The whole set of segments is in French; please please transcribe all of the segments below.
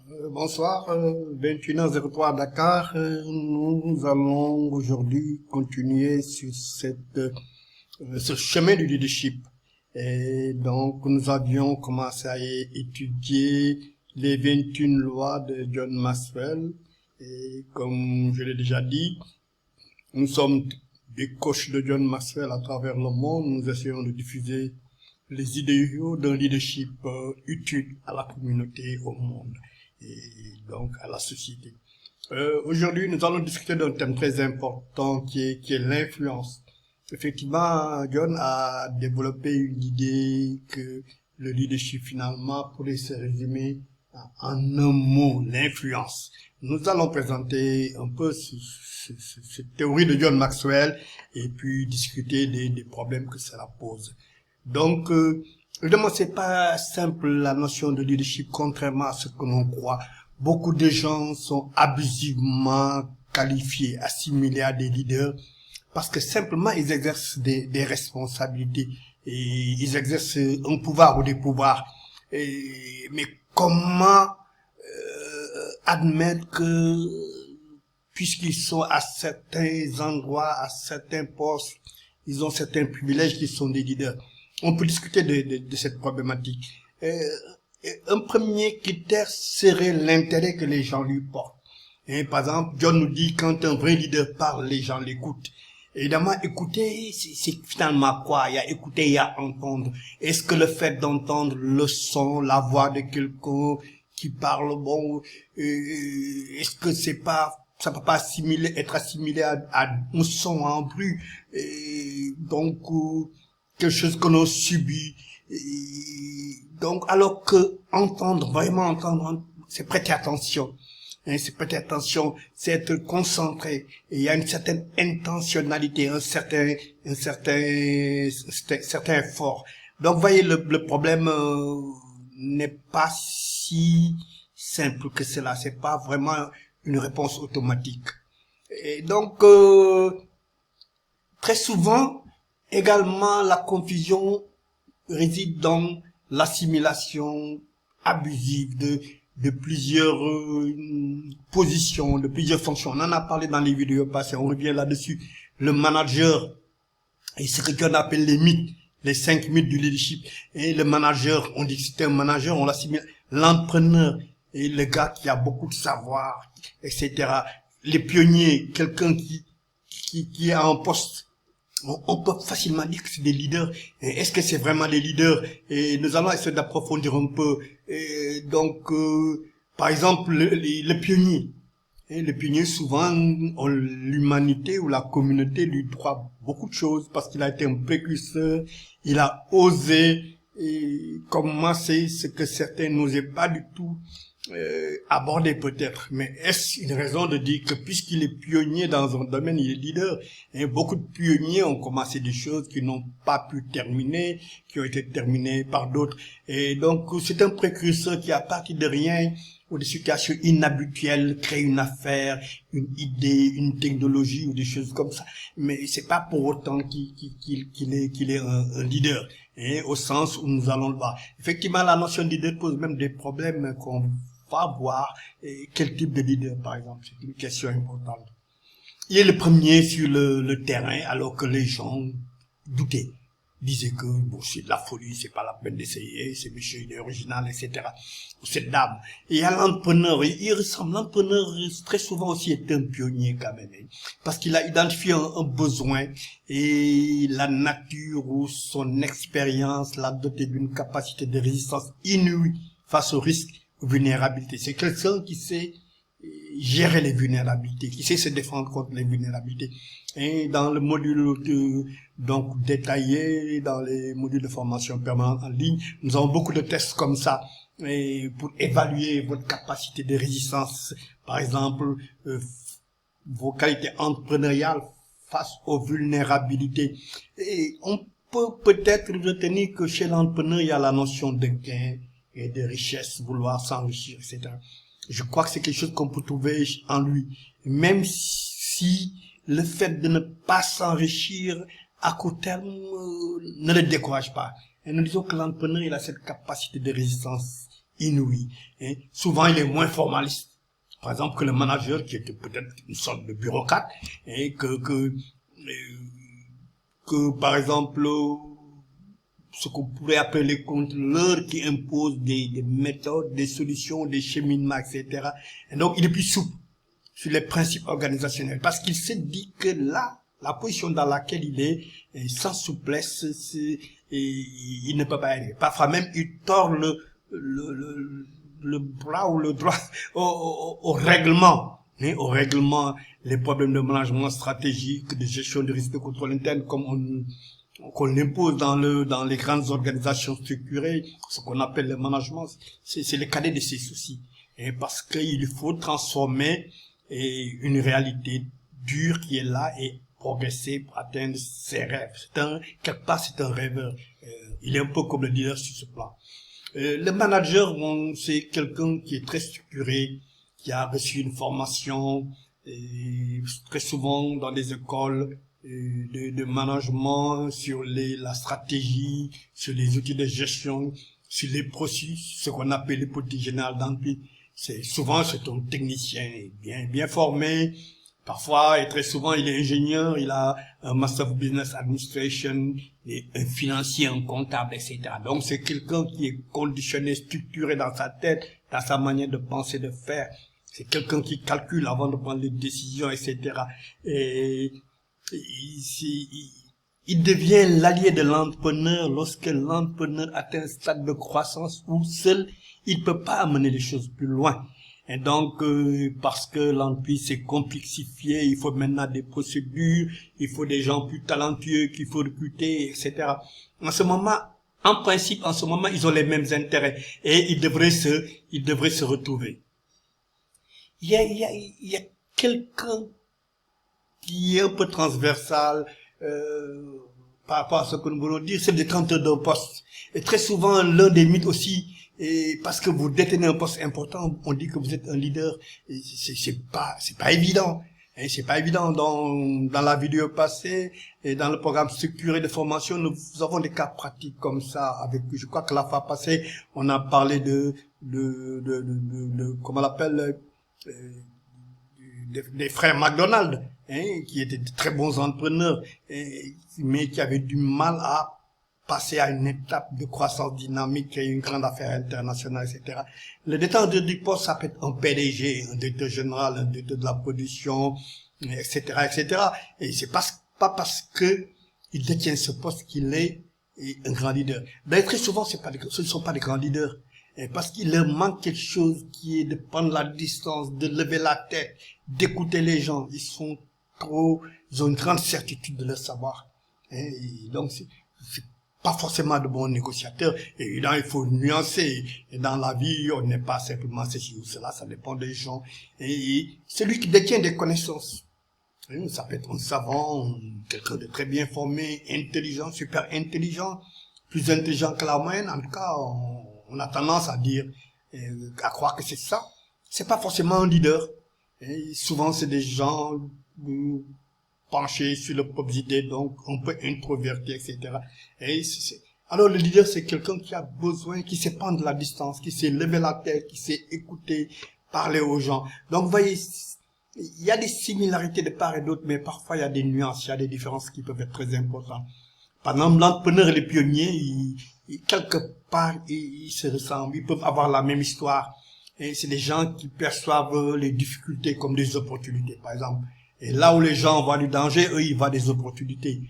Bonsoir, 21h03 à Dakar. Nous allons aujourd'hui continuer sur ce chemin du leadership. Et donc, nous avions commencé à étudier les 21 lois de John Maxwell. Et comme je l'ai déjà dit, nous sommes des coachs de John Maxwell à travers le monde. Nous essayons de diffuser les idéaux d'un leadership utile à la communauté, au monde et donc à la société. Aujourd'hui, nous allons discuter d'un thème très important qui est l'influence. Effectivement, John a développé une idée que le leadership finalement pourrait se résumer en un mot, l'influence. Nous allons présenter un peu cette théorie de John Maxwell et puis discuter des problèmes que cela pose. Donc, évidemment, c'est pas simple la notion de leadership, contrairement à ce que l'on croit. Beaucoup de gens sont abusivement qualifiés, assimilés à des leaders, parce que simplement ils exercent des responsabilités et ils exercent un pouvoir ou des pouvoirs. Mais comment admettre que, puisqu'ils sont à certains endroits, à certains postes, ils ont certains privilèges qui sont des leaders? On peut discuter de cette problématique. Un premier critère serait l'intérêt que les gens lui portent. Par exemple, John nous dit quand un vrai leader parle, les gens l'écoutent. Évidemment, écouter, c'est finalement quoi? Il y a écouter, il y a entendre. Est-ce que le fait d'entendre le son, la voix de quelqu'un qui parle, bon, est-ce que ça peut pas être assimilé à un son, à un bruit, donc quelque chose que l'on subit. Donc, alors que vraiment entendre, c'est prêter attention. C'est prêter attention, c'est être concentré. Et il y a une certaine intentionnalité, un certain effort. Donc, vous voyez, le problème n'est pas si simple que cela. C'est pas vraiment une réponse automatique. Et donc, très souvent, également, la confusion réside dans l'assimilation abusive de plusieurs positions, de plusieurs fonctions. On en a parlé dans les vidéos passées, on revient là-dessus. Le manager, et ce que John appelle les mythes, les 5 mythes du leadership. Et le manager, on dit que c'est un manager, on l'assimile. L'entraîneur, et le gars qui a beaucoup de savoir, etc. Les pionniers, quelqu'un qui a un poste. On peut facilement dire que c'est des leaders. Est-ce que c'est vraiment des leaders? Et nous allons essayer d'approfondir un peu. Donc, par exemple, le pionnier. Le pionnier, souvent, l'humanité ou la communauté lui doit beaucoup de choses parce qu'il a été un précurseur. Il a osé commencer ce que certains n'osaient pas du tout aborder peut-être, mais est-ce une raison de dire que puisqu'il est pionnier dans un domaine, il est leader? Et beaucoup de pionniers ont commencé des choses qui n'ont pas pu terminer, qui ont été terminées par d'autres. Et donc, c'est un précurseur qui, à partir de rien ou des situations inhabituelles, crée une affaire, une idée, une technologie ou des choses comme ça. Mais c'est pas pour autant qu'il est un leader. Et au sens où nous allons le voir. Effectivement, la notion de leader pose même des problèmes qu'on va voir. Quel type de leader, par exemple? C'est une question importante. Il est le premier sur le terrain, alors que les gens doutaient. Disaient que, bon, c'est de la folie, c'est pas la peine d'essayer, c'est monsieur, il est original, etc. Ou cette dame. Et il y a l'entrepreneur, il ressemble, l'entrepreneur très souvent aussi est un pionnier quand même, parce qu'il a identifié un besoin et la nature ou son expérience l'a doté d'une capacité de résistance inouïe face aux risques, aux vulnérabilités. C'est quelqu'un qui sait gérer les vulnérabilités, qui sait se défendre contre les vulnérabilités. Et dans le module donc détaillé, dans les modules de formation permanente en ligne, nous avons beaucoup de tests comme ça, et pour évaluer votre capacité de résistance, par exemple, vos qualités entrepreneuriales face aux vulnérabilités. Et on peut peut-être retenir que chez l'entrepreneur, il y a la notion de gain et de richesse, vouloir s'enrichir, etc. Je crois que c'est quelque chose qu'on peut trouver en lui. Même si le fait de ne pas s'enrichir à court terme ne le décourage pas. Et nous disons que l'entrepreneur, il a cette capacité de résistance inouïe. Hein. Souvent, il est moins formaliste. Par exemple, que le manager qui était peut-être une sorte de bureaucrate, et que par exemple, ce qu'on pourrait appeler les contrôleurs qui imposent des méthodes, des solutions, des cheminements, etc. Et donc, il est plus souple sur les principes organisationnels parce qu'il se dit que là, la position dans laquelle il est, sans souplesse, il ne peut pas aller. Parfois même, il tord le bras ou le droit au règlement, hein, au règlement, les problèmes de management stratégique, de gestion de risque de contrôle interne, comme qu'on l'impose dans les grandes organisations structurées, ce qu'on appelle le management, c'est le cadet de ses soucis. Et parce qu'il faut transformer une réalité dure qui est là et progresser pour atteindre ses rêves. Quelque part, c'est un rêveur. Il est un peu comme le leader sur ce plan. Le manager, bon, c'est quelqu'un qui est très structuré, qui a reçu une formation, très souvent dans des écoles de management, sur la stratégie, sur les outils de gestion, sur les processus, ce qu'on appelle les politiques générales d'entreprise. Souvent, c'est un technicien bien formé. Parfois, et très souvent, il est ingénieur, il a un Master of Business Administration, un financier, un comptable, etc. Donc, c'est quelqu'un qui est conditionné, structuré dans sa tête, dans sa manière de penser, de faire. C'est quelqu'un qui calcule avant de prendre les décisions, etc. Et il devient l'allié de l'entrepreneur lorsque l'entrepreneur atteint un stade de croissance où seul, il peut pas amener les choses plus loin. Et donc, parce que l'entreprise s'est complexifiée, il faut maintenant des procédures, il faut des gens plus talentueux qu'il faut recruter, etc. En ce moment, en principe, ils ont les mêmes intérêts et ils devraient se retrouver. Il y a quelqu'un qui est un peu transversal par rapport à ce que nous voulons dire, c'est le détenteur d'un poste. Et très souvent, l'un des mythes aussi, et parce que vous détenez un poste important, on dit que vous êtes un leader. C'est pas évident. Et c'est pas évident. Dans la vidéo passée et dans le programme structuré de formation, nous avons des cas pratiques comme ça. Je crois que la fois passée, on a parlé de comment on l'appelle, des frères McDonald, hein, qui étaient de très bons entrepreneurs, mais qui avaient du mal à passer à une étape de croissance dynamique et une grande affaire internationale, etc. Le détenteur du poste, ça peut être un PDG, un directeur général, un directeur de la production, etc., etc. Et c'est pas parce que il détient ce poste qu'il est un grand leader. D'ailleurs, très souvent, ce ne sont pas des grands leaders. Parce qu'il leur manque quelque chose qui est de prendre la distance, de lever la tête, d'écouter les gens. Ils ont une grande certitude de leur savoir. Et donc, c'est pas forcément de bons négociateurs. Et là, il faut nuancer. Et dans la vie, on n'est pas simplement ceci ou cela, ça dépend des gens. Et celui qui détient des connaissances, ça peut être un savant, quelqu'un de très bien formé, intelligent, super intelligent, plus intelligent que la moyenne. En tout cas, on a tendance à dire, à croire que c'est ça. C'est pas forcément un leader. Et souvent, c'est des gens penchés sur leurs propres idées, donc un peu introvertis, etc. Alors, le leader, c'est quelqu'un qui a besoin, qui sait prendre la distance, qui sait lever la tête, qui sait écouter, parler aux gens. Donc, vous voyez, il y a des similarités de part et d'autre, mais parfois, il y a des nuances, il y a des différences qui peuvent être très importantes. Par exemple, l'entrepreneur et les pionniers, quelque part, ils se ressemblent, ils peuvent avoir la même histoire. Et c'est des gens qui perçoivent les difficultés comme des opportunités, par exemple. Et là où les gens voient du danger, eux, ils voient des opportunités.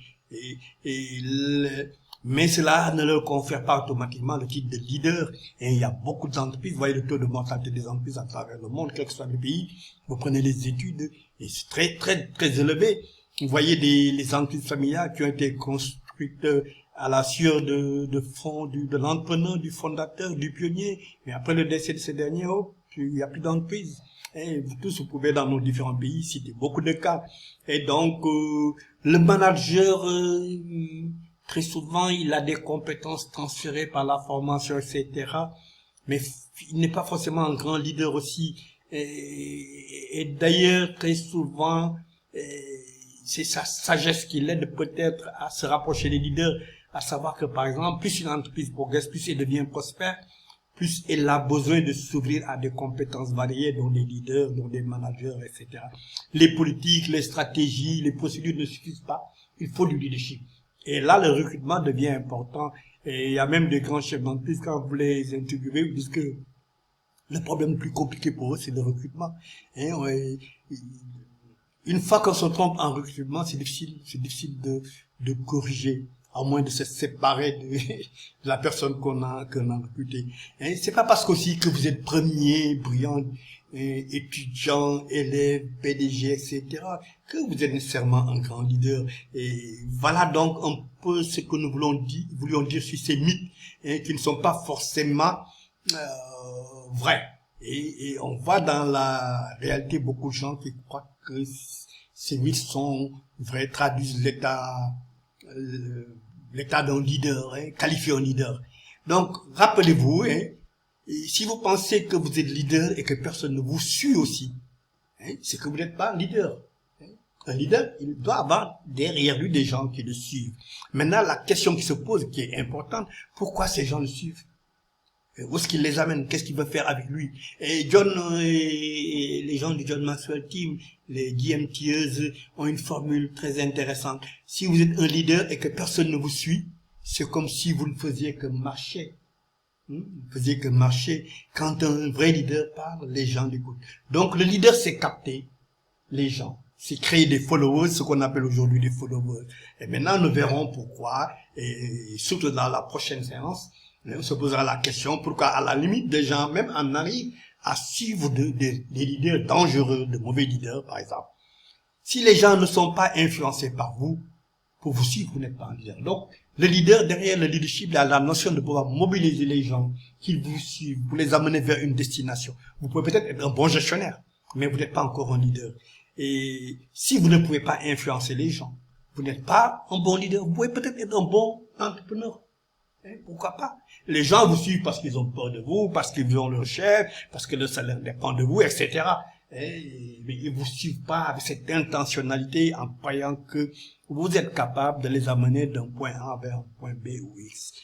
Mais cela ne leur confère pas automatiquement le titre de leader. Et il y a beaucoup d'entreprises, vous voyez le taux de mortalité des entreprises à travers le monde, quel que soit le pays. Vous prenez les études, et c'est très, très, très élevé. Vous voyez les entreprises familiales qui ont été construites à la sueur de l'entrepreneur, du fondateur, du pionnier. Mais après le décès de ces derniers, il n'y a plus d'entreprise. Et vous tous, vous pouvez dans nos différents pays citer beaucoup de cas. Et donc, le manager, très souvent, il a des compétences transférées par la formation, etc. Mais il n'est pas forcément un grand leader aussi. Et d'ailleurs, très souvent, c'est sa sagesse qui l'aide peut-être à se rapprocher des leaders, à savoir que, par exemple, plus une entreprise progresse, plus elle devient prospère, plus elle a besoin de s'ouvrir à des compétences variées, dont des leaders, dont des managers, etc. Les politiques, les stratégies, les procédures ne suffisent pas. Il faut du leadership. Et là, le recrutement devient important. Et il y a même des grands chefs d'entreprise, quand vous les interviewez, vous dites que le problème le plus compliqué pour eux, c'est le recrutement. Hein, ouais. Une fois qu'on se trompe en recrutement, c'est difficile de corriger, à moins de se séparer de la personne qu'on a recrutée. Hein, c'est pas parce qu'aussi que vous êtes premier, brillant, étudiant, élève, PDG, etc., que vous êtes nécessairement un grand leader. Et voilà donc un peu ce que nous voulions dire sur ces mythes, hein, qui ne sont pas forcément vrais. Et on voit dans la réalité beaucoup de gens qui croient que ces mythes sont vrais, traduisent l'état d'un leader, hein, qualifié en leader. Donc, rappelez-vous, hein, si vous pensez que vous êtes leader et que personne ne vous suit aussi, hein, c'est que vous n'êtes pas un leader. Hein. Un leader, il doit avoir derrière lui des gens qui le suivent. Maintenant, la question qui se pose, qui est importante, pourquoi ces gens le suivent? Où est-ce qu'il les amène? Qu'est-ce qu'il veut faire avec lui? Et les gens du John Maxwell Team, les DMTers, ont une formule très intéressante. Si vous êtes un leader et que personne ne vous suit, c'est comme si vous ne faisiez que marcher. Vous faisiez que marcher. Quand un vrai leader parle, les gens l'écoutent. Donc le leader, c'est capter les gens. C'est créer des followers, ce qu'on appelle aujourd'hui des followers. Et maintenant, nous verrons pourquoi, et surtout dans la prochaine séance, on se posera la question pourquoi, à la limite, des gens même en arrivent à suivre des leaders dangereux, de mauvais leaders, par exemple. Si les gens ne sont pas influencés par vous, pour vous suivre, vous n'êtes pas un leader. Donc, le leader, derrière le leadership, il y a la notion de pouvoir mobiliser les gens qui vous suivent, pour les amener vers une destination. Vous pouvez peut-être être un bon gestionnaire, mais vous n'êtes pas encore un leader. Et si vous ne pouvez pas influencer les gens, vous n'êtes pas un bon leader. Vous pouvez peut-être être un bon entrepreneur. Pourquoi pas? Les gens vous suivent parce qu'ils ont peur de vous, parce qu'ils ont leur chef, parce que le salaire dépend de vous, etc. Mais ils vous suivent pas avec cette intentionnalité en croyant que vous êtes capable de les amener d'un point A vers un point B ou X.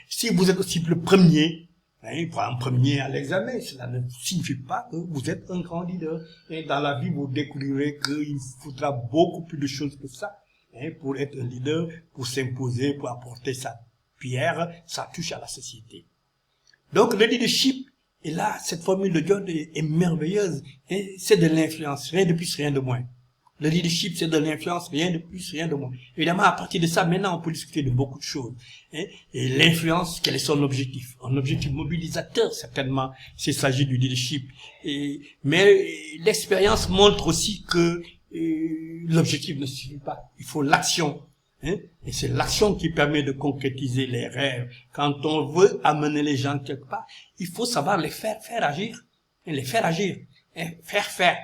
Si vous êtes aussi le premier, un premier à l'examen, cela ne signifie pas que vous êtes un grand leader. Et dans la vie, vous découvrirez qu'il faudra beaucoup plus de choses que ça pour être un leader, pour s'imposer, pour apporter sa pierre, ça touche à la société. Donc le leadership, et là, cette formule de John est merveilleuse, c'est de l'influence, rien de plus, rien de moins. Le leadership, c'est de l'influence, rien de plus, rien de moins. Évidemment, à partir de ça, maintenant, on peut discuter de beaucoup de choses. Et l'influence, quel est son objectif? Un objectif mobilisateur, certainement, s'il s'agit du leadership. Mais l'expérience montre aussi que l'objectif ne suffit pas. Il faut l'action. Et c'est l'action qui permet de concrétiser les rêves. Quand on veut amener les gens quelque part, il faut savoir les faire agir. Les faire agir. Faire.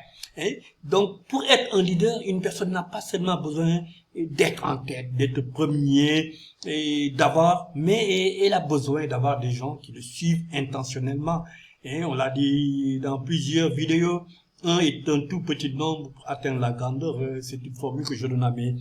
Donc, pour être un leader, une personne n'a pas seulement besoin d'être en tête, d'être premier, mais elle a besoin d'avoir des gens qui le suivent intentionnellement. On l'a dit dans plusieurs vidéos, un est un tout petit nombre pour atteindre la grandeur. C'est une formule que je donne à mes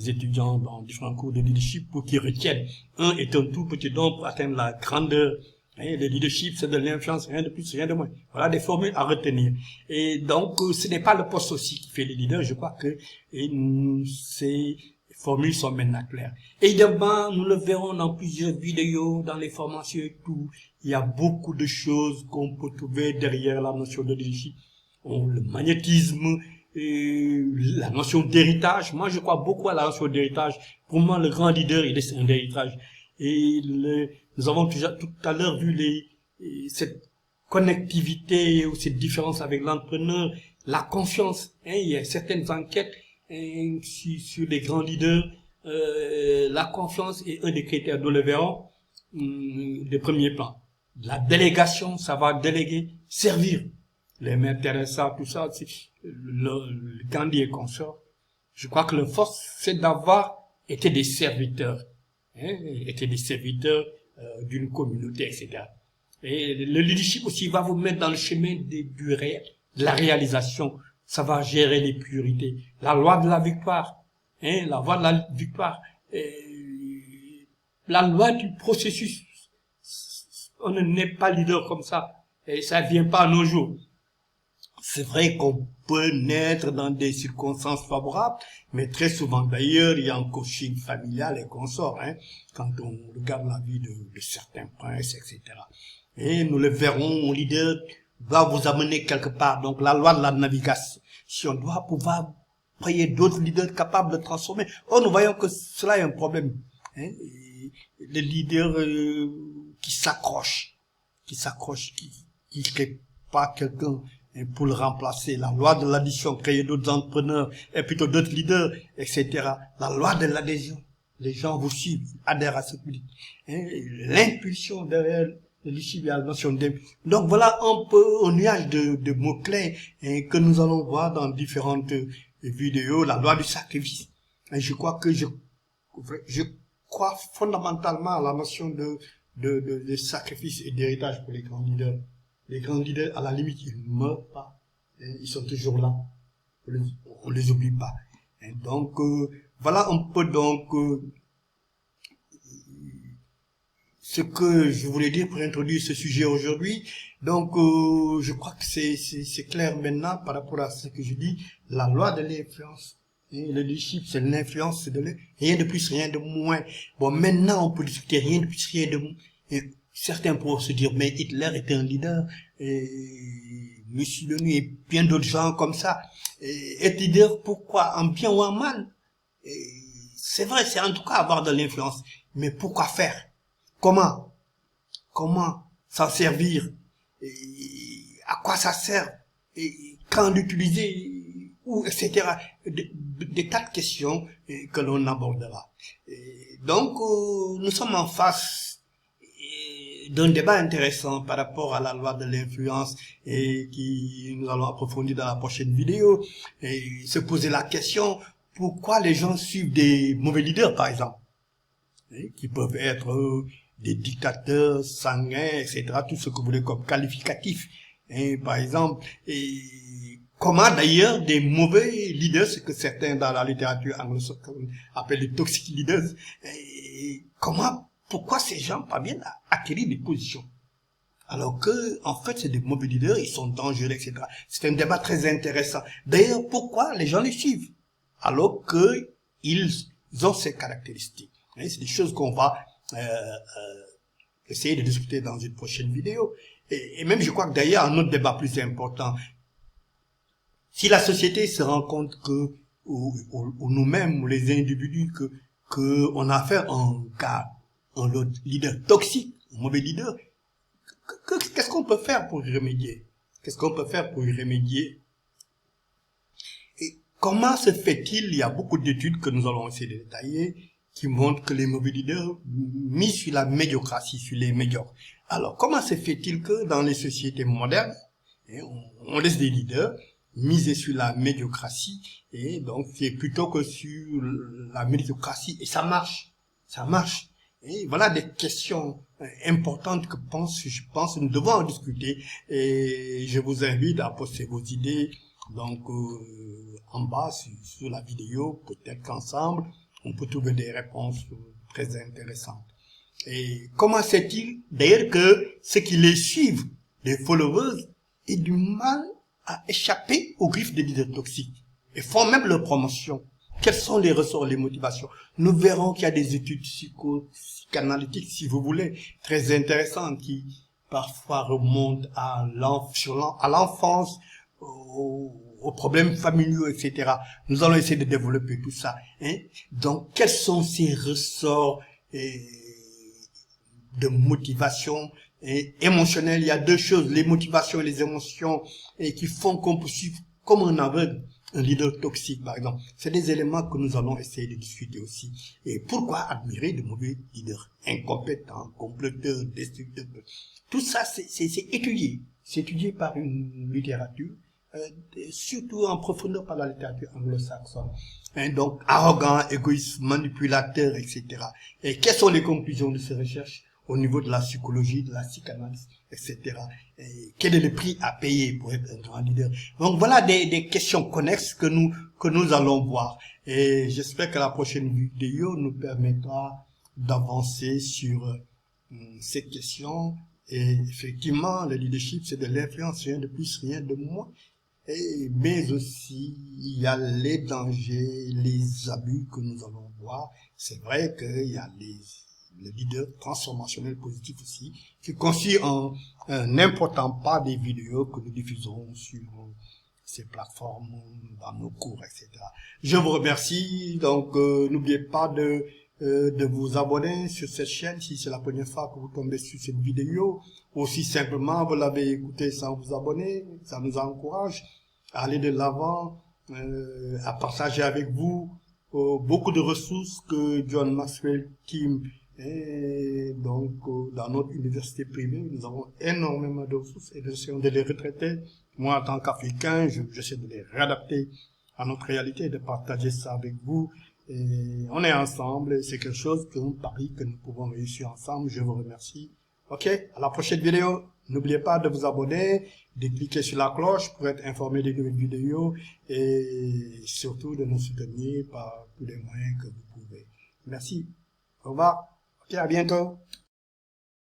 étudiants dans différents cours de leadership pour qu'ils retiennent. Un est un tout petit nombre pour atteindre la grandeur. Le leadership, c'est de l'influence, rien de plus, rien de moins. Voilà des formules à retenir. Et donc, ce n'est pas le poste aussi qui fait les leaders. Je crois que ces formules sont maintenant claires. Évidemment, nous le verrons dans plusieurs vidéos, dans les formations et tout. Il y a beaucoup de choses qu'on peut trouver derrière la notion de leadership. Le magnétisme, la notion d'héritage. Moi, je crois beaucoup à la notion d'héritage. Pour moi, le grand leader, il est un héritage. Et nous avons tout à l'heure vu cette connectivité ou cette différence avec l'entrepreneur, la confiance. Il y a certaines enquêtes sur les grands leaders. La confiance est un des critères, nous le verrons, de premier plan. La délégation, savoir déléguer, servir. Les Mères Teresa, tout ça, le Gandhi et consorts. Je crois que le force, c'est d'avoir été des serviteurs. Étaient des serviteurs d'une communauté, etc. Et le leadership aussi va vous mettre dans le chemin du réel, de la réalisation. Ça va gérer les priorités. La loi de la victoire, la loi de la victoire, la loi du processus On ne naît pas leader comme ça. Et ça vient pas à nos jours. C'est vrai qu'on peut naître dans des circonstances favorables, mais très souvent d'ailleurs, il y a un coaching familial et consorts, hein, quand on regarde la vie de certains princes, etc. Et nous le verrons, un leader doit vous amener quelque part. Donc la loi de la navigation, si on doit pouvoir créer d'autres leaders capables de transformer. Or, nous voyons que cela est un problème. Hein, les leaders qui s'accrochent, qui ne créent pas quelqu'un pour le remplacer. La loi de l'addition, créer d'autres entrepreneurs et plutôt d'autres leaders, etc. La loi de l'adhésion. Les gens vous suivent, adhèrent à ce que vous dites. Hein, l'impulsion derrière le leadership, il y a la notion d'impulsion. Donc voilà un peu un nuage de mots-clés que nous allons voir dans différentes vidéos. La loi du sacrifice. Et je crois que je crois fondamentalement à la notion de sacrifice et d'héritage pour les grands leaders. Les grands leaders, à la limite, ils ne meurent pas. Ils sont toujours là. On les oublie pas. Et donc, voilà un peu donc ce que je voulais dire pour introduire ce sujet aujourd'hui. Donc, je crois que c'est clair maintenant par rapport à ce que je dis. La loi de l'influence. Le leadership, c'est l'influence, c'est rien de plus, rien de moins. Bon, maintenant, on peut discuter rien de plus, rien de moins. Certains pourront se dire, mais Hitler était un leader, et Mussolini et bien d'autres gens comme ça. Être leader, pourquoi? En bien ou en mal? C'est vrai, c'est en tout cas avoir de l'influence. Mais pourquoi faire? Comment? Comment s'en servir? À quoi ça sert? Quand l'utiliser? Où, etc. Des tas de questions que l'on abordera. Donc, nous sommes en face d'un débat intéressant par rapport à la loi de l'influence et qui nous allons approfondir dans la prochaine vidéo et se poser la question pourquoi les gens suivent des mauvais leaders par exemple qui peuvent être des dictateurs sanguins, etc., tout ce que vous voulez comme qualificatif par exemple, et comment d'ailleurs des mauvais leaders, ce que certains dans la littérature anglo-saxonne appellent les toxic leaders, et pourquoi ces gens parviennent à acquérir des positions? Alors que, en fait, c'est des mauvais leaders, ils sont dangereux, etc. C'est un débat très intéressant. D'ailleurs, pourquoi les gens les suivent? Alors que ils ont ces caractéristiques. C'est des choses qu'on va essayer de discuter dans une prochaine vidéo. Et même, je crois que d'ailleurs, un autre débat plus important, si la société se rend compte que, ou nous-mêmes, ou les individus, que on a affaire à un leader toxique, un mauvais leader, qu'est-ce qu'on peut faire pour y remédier? Qu'est-ce qu'on peut faire pour y remédier? Et comment se fait-il? Il y a beaucoup d'études que nous allons essayer de détailler qui montrent que les mauvais leaders misent sur la médiocratie, sur les médiocres. Alors, comment se fait-il que dans les sociétés modernes, on laisse des leaders miser sur la médiocratie et donc c'est plutôt que sur la médiocratie et ça marche, ça marche. Et voilà des questions importantes que je pense nous devons en discuter et je vous invite à poster vos idées donc en bas sur la vidéo, peut-être qu'ensemble on peut trouver des réponses très intéressantes. Et comment c'est-il d'ailleurs que ceux qui les suivent, les followers, aient du mal à échapper aux griffes des leaders toxiques et font même leur promotion? Quels sont les ressorts, les motivations? Nous verrons qu'il y a des études psychanalytiques, si vous voulez, très intéressantes qui parfois remontent à l'enfance, aux problèmes familiaux, etc. Nous allons essayer de développer tout ça. Donc, quels sont ces ressorts de motivation émotionnelle? Il y a deux choses, les motivations et les émotions qui font qu'on peut suivre comme un aveugle un leader toxique, par exemple. C'est des éléments que nous allons essayer de discuter aussi. Et pourquoi admirer de mauvais leaders incompétents, comploteurs, destructeurs? Tout ça, c'est étudié. C'est étudié par une littérature, surtout en profondeur par la littérature anglo-saxonne. Donc, arrogant, égoïste, manipulateur, etc. Et quelles sont les conclusions de ces recherches au niveau de la psychologie, de la psychanalyse, etc. Et quel est le prix à payer pour être un grand leader? Donc voilà des questions connexes que nous allons voir. Et j'espère que la prochaine vidéo nous permettra d'avancer sur ces questions Et effectivement, le leadership, c'est de l'influence, rien de plus, rien de moins. Mais aussi, il y a les dangers, les abus que nous allons voir. C'est vrai qu'il y a le leader transformationnel positif aussi, qui consiste en un important pas des vidéos que nous diffusons sur ces plateformes, dans nos cours, etc. Je vous remercie. Donc, n'oubliez pas de vous abonner sur cette chaîne si c'est la première fois que vous tombez sur cette vidéo. Aussi simplement, vous l'avez écouté sans vous abonner, ça nous encourage à aller de l'avant, à partager avec vous beaucoup de ressources que John Maxwell Kim et donc dans notre université privée, nous avons énormément de ressources et nous essayons de les retraiter. Moi, en tant qu'Africain, j'essaie de les réadapter à notre réalité et de partager ça avec vous. Et on est ensemble, c'est quelque chose un pari que nous pouvons réussir ensemble. Je vous remercie. Ok, à la prochaine vidéo. N'oubliez pas de vous abonner, de cliquer sur la cloche pour être informé des nouvelles vidéos et surtout de nous soutenir par tous les moyens que vous pouvez. Merci. Au revoir. Ok, à bientôt.